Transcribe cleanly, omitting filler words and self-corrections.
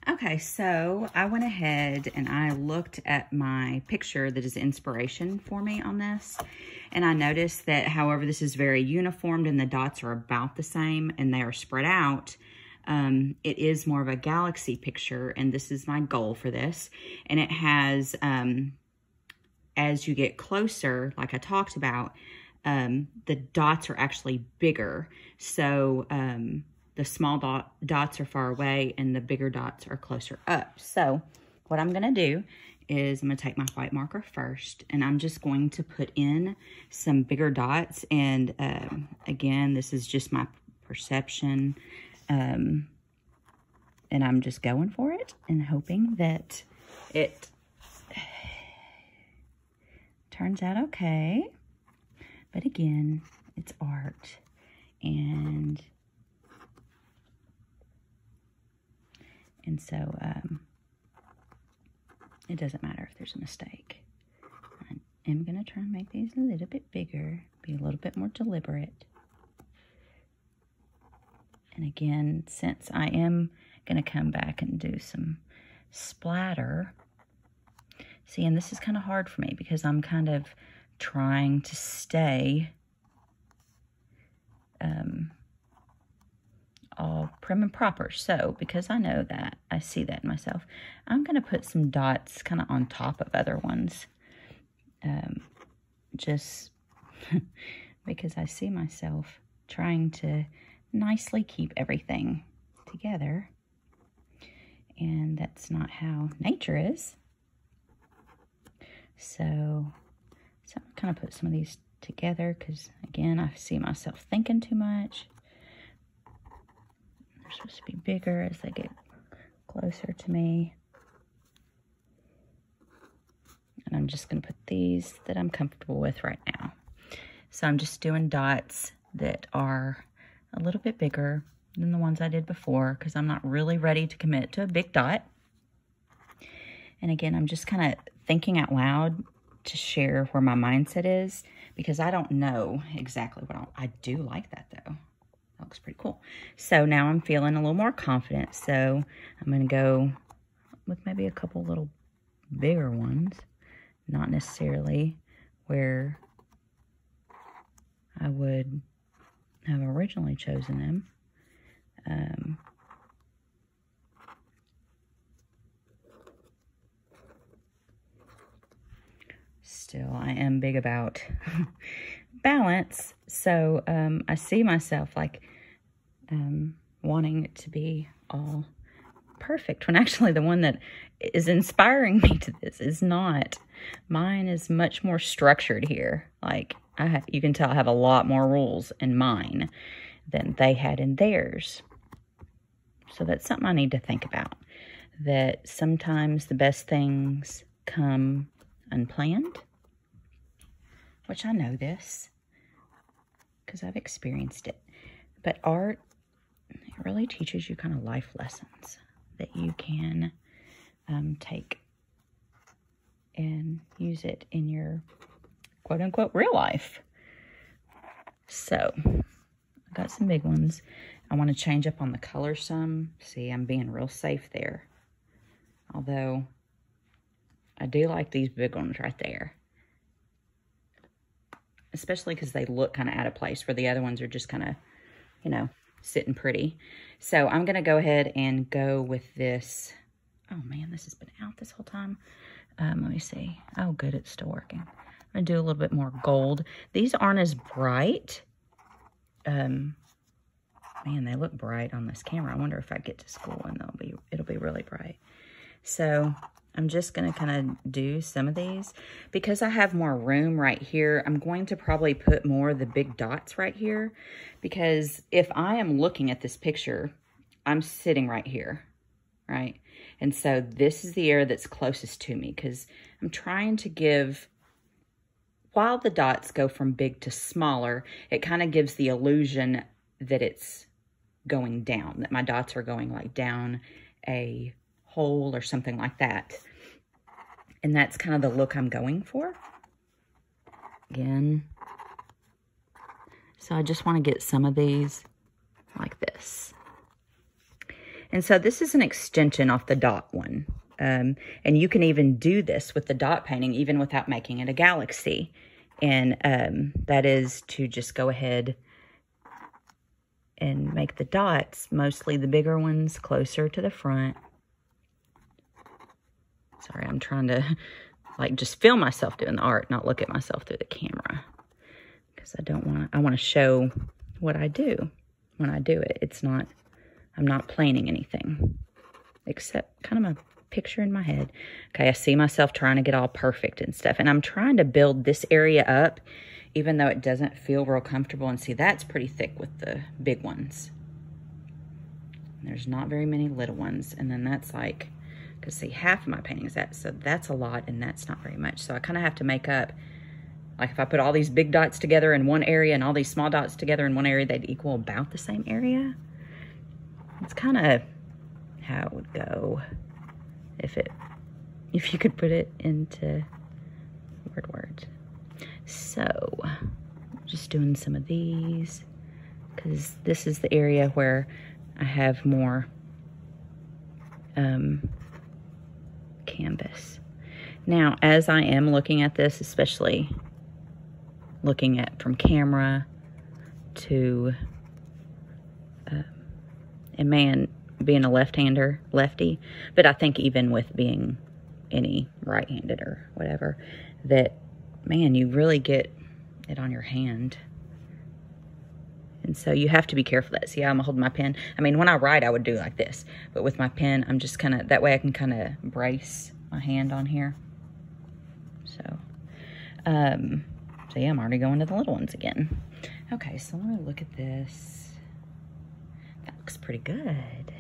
Okay, so I went ahead and I looked at my picture that is inspiration for me on this. And I noticed that, however, this is very uniformed and the dots are about the same and they are spread out. It is more of a galaxy picture, and this is my goal for this. And it has, as you get closer, like I talked about, the dots are actually bigger. So, the small dots are far away and the bigger dots are closer up. So what I'm going to do is I'm going to take my white marker first, and I'm just going to put in some bigger dots. And again, this is just my perception. And I'm just going for it and hoping that it turns out okay. But again, it's art, and so it doesn't matter if there's a mistake. I am going to try and make these a little bit bigger, be a little bit more deliberate. And again, since I am going to come back and do some splatter, see, and this is kind of hard for me because I'm kind of trying to stay all prim and proper. So because I know that, I see that in myself, I'm going to put some dots kind of on top of other ones. Just because I see myself trying to nicely keep everything together. And that's not how nature is. So I'm kind of put some of these together because, again, I see myself thinking too much. They're supposed to be bigger as they get closer to me. And I'm just going to put these that I'm comfortable with right now. So I'm just doing dots that are a little bit bigger than the ones I did before because I'm not really ready to commit to a big dot. And again, I'm just kind of thinking out loud to share where my mindset is because I don't know exactly what I do like that though. That looks pretty cool. So now I'm feeling a little more confident. So I'm going to go with maybe a couple little bigger ones, not necessarily where I would have originally chosen them. Still, I am big about balance. So I see myself like wanting it to be all perfect when actually the one that is inspiring me to this is not. Mine is much more structured here. Like you can tell I have a lot more rules in mine than they had in theirs. So that's something I need to think about. That sometimes the best things come unplanned. Which I know this because I've experienced it. But art, it really teaches you kind of life lessons that you can take and use it in your quote-unquote real life. So, I've got some big ones. I want to change up on the color some. See, I'm being real safe there. Although, I do like these big ones right there. Especially because they look kind of out of place where the other ones are just kind of, you know, sitting pretty. So I'm going to go ahead and go with this. Oh man, this has been out this whole time. Let me see. Oh good, it's still working. I'm going to do a little bit more gold. These aren't as bright. Man, they look bright on this camera. I wonder if I get to school and it'll be really bright. So I'm just going to kind of do some of these. Because I have more room right here, I'm going to probably put more of the big dots right here. Because if I am looking at this picture, I'm sitting right here, right? And so this is the area that's closest to me because I'm trying to give, while the dots go from big to smaller, it kind of gives the illusion that it's going down, that my dots are going like down a hole or something like that. And that's kind of the look I'm going for. Again. So I just want to get some of these like this. And so this is an extension off the dot one. And you can even do this with the dot painting, even without making it a galaxy. And that is to just go ahead and make the dots, mostly the bigger ones, closer to the front. Sorry, I'm trying to like just feel myself doing the art, not look at myself through the camera. Because I want to show what I do when I do it. It's not, I'm not planning anything, except kind of a picture in my head. Okay, I see myself trying to get all perfect and stuff. And I'm trying to build this area up, even though it doesn't feel real comfortable. And see, that's pretty thick with the big ones. There's not very many little ones. And then that's like, because see, half of my painting is that. So that's a lot, and that's not very much. So I kind of have to make up, like if I put all these big dots together in one area and all these small dots together in one area, they'd equal about the same area. It's kind of how it would go if you could put it into words. So just doing some of these, because this is the area where I have more canvas. Now, as I am looking at this, especially looking at from camera to, and man, being a lefty, but I think even with being any right-handed or whatever, that, man, you really get it on your hand. And so you have to be careful of that. See how I'm holding my pen? I mean, when I write, I would do like this. But with my pen, I'm just kind of, that way I can kind of brace my hand on here. So yeah, I'm already going to the little ones again. Okay, so let me look at this. That looks pretty good.